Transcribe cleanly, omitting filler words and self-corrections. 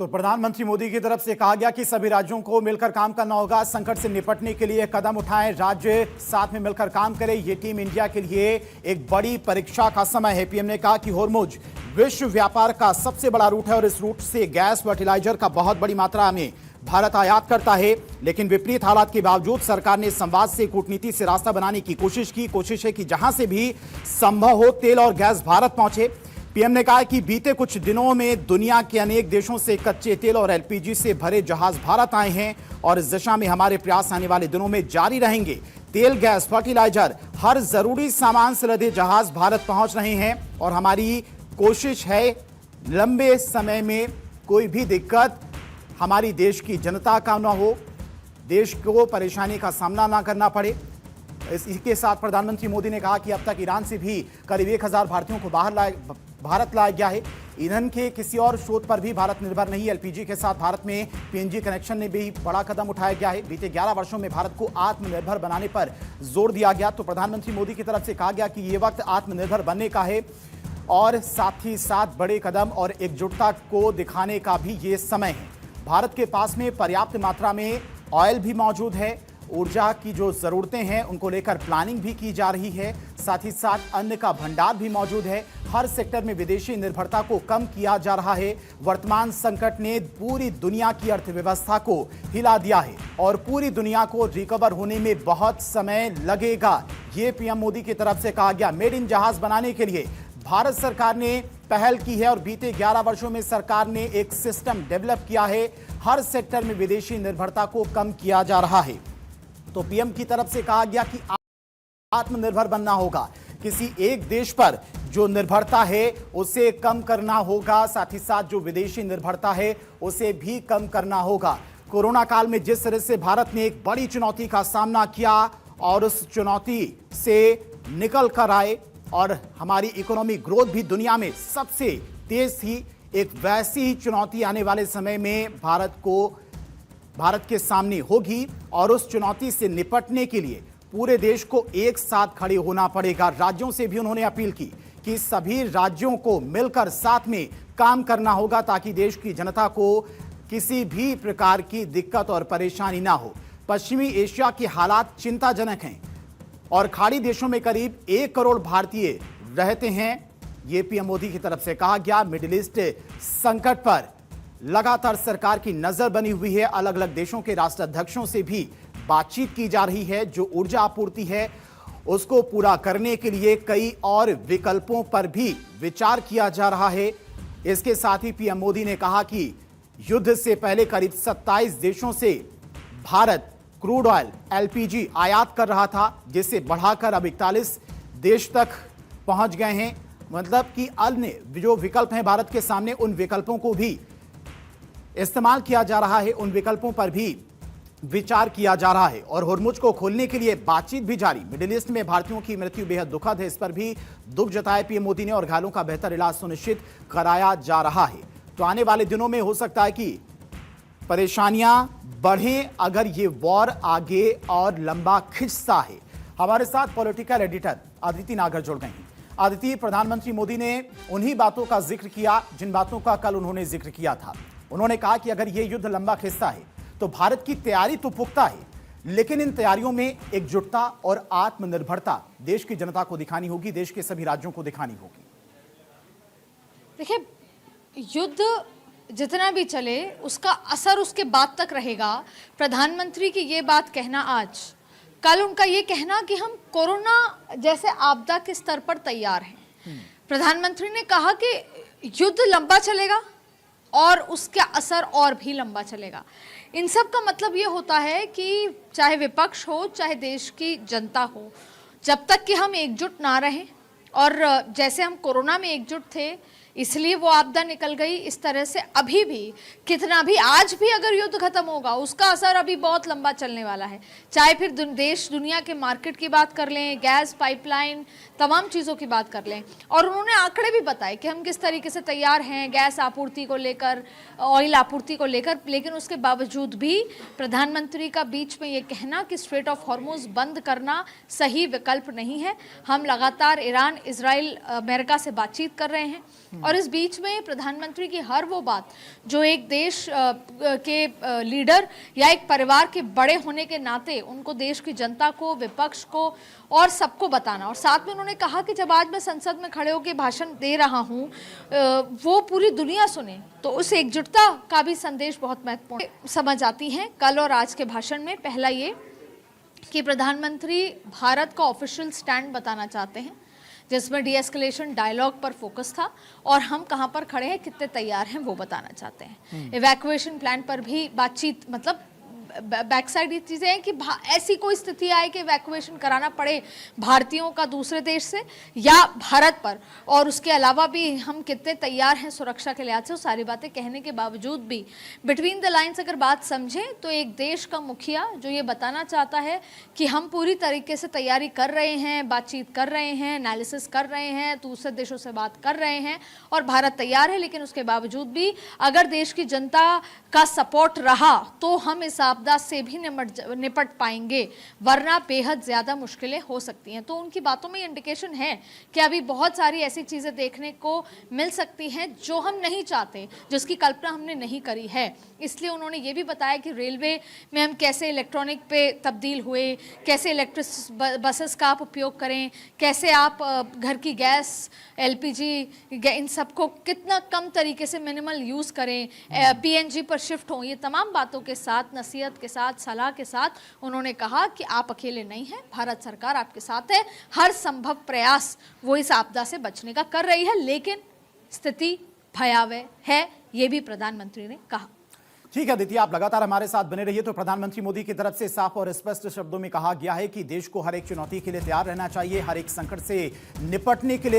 तो प्रधानमंत्री मोदी की तरफ से कहा गया कि सभी राज्यों को मिलकर काम करना होगा, संकट से निपटने के लिए कदम उठाएं, राज्य साथ में मिलकर काम करें। ये टीम इंडिया के लिए एक बड़ी परीक्षा का समय है। पीएम ने कहा कि होर्मुज विश्व व्यापार का सबसे बड़ा रूट है और इस रूट से गैस फर्टिलाइजर का बहुत बड़ी मात्रा में भारत आयात करता है। लेकिन विपरीत हालात के बावजूद सरकार ने संवाद से, कूटनीति से रास्ता बनाने की कोशिश है कि जहां से भी संभव हो तेल और गैस भारत पहुंचे। पीएम ने कहा कि बीते कुछ दिनों में दुनिया के अनेक देशों से कच्चे तेल और एलपीजी से भरे जहाज भारत आए हैं और इस दिशा में हमारे प्रयास आने वाले दिनों में जारी रहेंगे। तेल, गैस, फर्टिलाइजर, हर जरूरी सामान से लदे जहाज भारत पहुंच रहे हैं और हमारी कोशिश है लंबे समय में कोई भी दिक्कत हमारी देश की जनता का ना हो, देश को परेशानी का सामना ना करना पड़े। इसके साथ प्रधानमंत्री मोदी ने कहा कि अब तक ईरान से भी करीब 1000 भारतीयों को भारत लाया गया है। ईंधन के किसी और स्रोत पर भी भारत निर्भर नहीं। एलपीजी के साथ भारत में पीएनजी कनेक्शन ने भी बड़ा कदम उठाया गया है। बीते 11 वर्षों में भारत को आत्मनिर्भर बनाने पर जोर दिया गया। तो प्रधानमंत्री मोदी की तरफ से कहा गया कि ये वक्त आत्मनिर्भर बनने का है और साथ ही साथ बड़े कदम और एकजुटता को दिखाने का भी ये समय है। भारत के पास में पर्याप्त मात्रा में ऑयल भी मौजूद है। ऊर्जा की जो जरूरतें हैं उनको लेकर प्लानिंग भी की जा रही है। साथ ही साथ अन्न का भंडार भी मौजूद है। हर सेक्टर में विदेशी निर्भरता को कम किया जा रहा है। वर्तमान संकट ने पूरी दुनिया की अर्थव्यवस्था को हिला दिया है और पूरी दुनिया को रिकवर होने में बहुत समय लगेगा। ये पीएम मोदी की तरफ से कहा गया। मेड इन जहाज बनाने के लिए भारत सरकार ने पहल की है और बीते 11 वर्षों में सरकार ने एक सिस्टम डेवलप किया है। हर सेक्टर में विदेशी निर्भरता को कम किया जा रहा है। तो पीएम की तरफ से कहा गया कि आत्मनिर्भर बनना होगा। किसी एक देश पर जो निर्भरता है उसे कम करना होगा। साथ ही साथ जो विदेशी निर्भरता है उसे भी कम करना होगा। कोरोना काल में जिस तरह से भारत ने एक बड़ी चुनौती का सामना किया और उस चुनौती से निकल कर आए और हमारी इकोनॉमी ग्रोथ भी दुनिया में सबसे तेज थी, एक वैसी ही चुनौती आने वाले समय में भारत के सामने होगी और उस चुनौती से निपटने के लिए पूरे देश को एक साथ खड़े होना पड़ेगा। राज्यों से भी उन्होंने अपील की कि सभी राज्यों को मिलकर साथ में काम करना होगा ताकि देश की जनता को किसी भी प्रकार की दिक्कत और परेशानी ना हो। पश्चिमी एशिया के हालात चिंताजनक हैं और खाड़ी देशों में करीब 1 करोड़ भारतीय रहते हैं। ये पीएम मोदी की तरफ से कहा गया। मिडिल ईस्ट संकट पर लगातार सरकार की नजर बनी हुई है। अलग अलग देशों के राष्ट्राध्यक्षों से भी बातचीत की जा रही है। जो ऊर्जा आपूर्ति है उसको पूरा करने के लिए कई और विकल्पों पर भी विचार किया जा रहा है। इसके साथ ही पीएम मोदी ने कहा कि युद्ध से पहले करीब 27 देशों से भारत क्रूड ऑयल, एलपीजी आयात कर रहा था, जिसे बढ़ाकर अब 41 देश तक पहुंच गए हैं। मतलब कि अन्य जो विकल्प हैं भारत के सामने, उन विकल्पों को भी इस्तेमाल किया जा रहा है, उन विकल्पों पर भी विचार किया जा रहा है और होर्मुज को खोलने के लिए बातचीत भी जारी। मिडिल ईस्ट में भारतीयों की मृत्यु बेहद दुखद है, इस पर भी दुख जताया पीएम मोदी ने और घायलों का बेहतर इलाज सुनिश्चित कराया जा रहा है। तो आने वाले दिनों में हो सकता है कि परेशानियां बढ़ें अगर ये वॉर आगे और लंबा खिंचता है। हमारे साथ पॉलिटिकल एडिटर अदिति नागर जुड़ गए हैं। अदिति, प्रधानमंत्री मोदी ने उन्हीं बातों का जिक्र किया जिन बातों का कल उन्होंने जिक्र किया था। उन्होंने कहा कि अगर ये युद्ध लंबा खिंचता है तो भारत की तैयारी तो पुख्ता है, लेकिन इन तैयारियों में एकजुटता और आत्मनिर्भरता देश की जनता को दिखानी होगी, देश के सभी राज्यों को दिखानी होगी। देखिए, युद्ध जितना भी चले उसका असर उसके बाद तक रहेगा। प्रधानमंत्री की ये बात कहना आज, कल उनका ये कहना कि हम कोरोना जैसे आपदा के स्तर पर तैयार हैं। प्रधानमंत्री ने कहा कि युद्ध लंबा चलेगा और उसका असर और भी लंबा चलेगा। इन सब का मतलब ये होता है कि चाहे विपक्ष हो चाहे देश की जनता हो, जब तक कि हम एकजुट ना रहें, और जैसे हम कोरोना में एकजुट थे इसलिए वो आपदा निकल गई, इस तरह से अभी भी कितना भी आज भी अगर युद्ध खत्म होगा उसका असर अभी बहुत लंबा चलने वाला है। चाहे फिर देश दुनिया के मार्केट की बात कर लें, गैस पाइपलाइन, तमाम चीज़ों की बात कर लें। और उन्होंने आंकड़े भी बताए कि हम किस तरीके से तैयार हैं गैस आपूर्ति को लेकर, ऑयल आपूर्ति को लेकर। लेकिन उसके बावजूद भी प्रधानमंत्री का बीच में ये कहना कि स्ट्रेट ऑफ हॉर्मुज बंद करना सही विकल्प नहीं है। हम लगातार ईरान, इजराइल, अमेरिका से बातचीत कर रहे हैं और इस बीच में प्रधानमंत्री की हर वो बात जो एक देश के लीडर या एक परिवार के बड़े होने के नाते उनको देश की जनता को, विपक्ष को और सबको बताना, और साथ में उन्होंने कहा कि जब आज मैं संसद में खड़े होकर भाषण दे रहा हूं वो पूरी दुनिया सुने, तो उस एकजुटता का भी संदेश बहुत महत्वपूर्ण समझ आती है कल और आज के भाषण में। पहला ये कि प्रधानमंत्री भारत का ऑफिशियल स्टैंड बताना चाहते हैं, जिसमें डी-एस्केलेशन डायलॉग पर फोकस था, और हम कहां पर खड़े हैं, कितने तैयार हैं, वो बताना चाहते हैं। इवैक्यूएशन प्लान पर भी बातचीत, मतलब बैक साइड ये चीज़ें हैं कि ऐसी कोई स्थिति आए कि इवैक्यूएशन कराना पड़े भारतीयों का दूसरे देश से या भारत पर, और उसके अलावा भी हम कितने तैयार हैं सुरक्षा के लिहाज से, वो सारी बातें कहने के बावजूद भी बिटवीन द लाइन्स अगर बात समझें तो एक देश का मुखिया जो ये बताना चाहता है कि हम पूरी तरीके से तैयारी कर रहे हैं, बातचीत कर रहे हैं, एनालिसिस कर रहे हैं, दूसरे देशों से बात कर रहे हैं और भारत तैयार है, लेकिन उसके बावजूद भी अगर देश की जनता का सपोर्ट रहा तो हम इस आपदा से भी निपट पाएंगे, वरना बेहद ज्यादा मुश्किलें हो सकती हैं। तो उनकी बातों में इंडिकेशन है कि अभी बहुत सारी ऐसी चीजें देखने को मिल सकती हैं जो हम नहीं चाहते, जिसकी कल्पना हमने नहीं करी है। इसलिए उन्होंने ये भी बताया कि रेलवे में हम कैसे इलेक्ट्रॉनिक पे तब्दील हुए, कैसे इलेक्ट्रिक बसेस का आप उपयोग करें, कैसे आप घर की गैस, एलपीजी, इन सबको कितना कम तरीके से मिनिमल यूज़ करें, पीएनजी पर शिफ्ट हों। ये तमाम बातों के साथ, नसीहत के साथ, सलाह के साथ उन्होंने कहा कि आप अकेले नहीं हैं, भारत सरकार आपके साथ है, हर संभव प्रयास वो इस आपदा से बचने का कर रही है, लेकिन स्थिति भयावह है, ये भी प्रधानमंत्री ने कहा। ठीक है अदिति, आप लगातार हमारे साथ बने रहिए। तो प्रधानमंत्री मोदी की तरफ से साफ और स्पष्ट शब्दों में कहा गया है कि देश को हर एक चुनौती के लिए तैयार रहना चाहिए, हर एक संकट से निपटने के लिए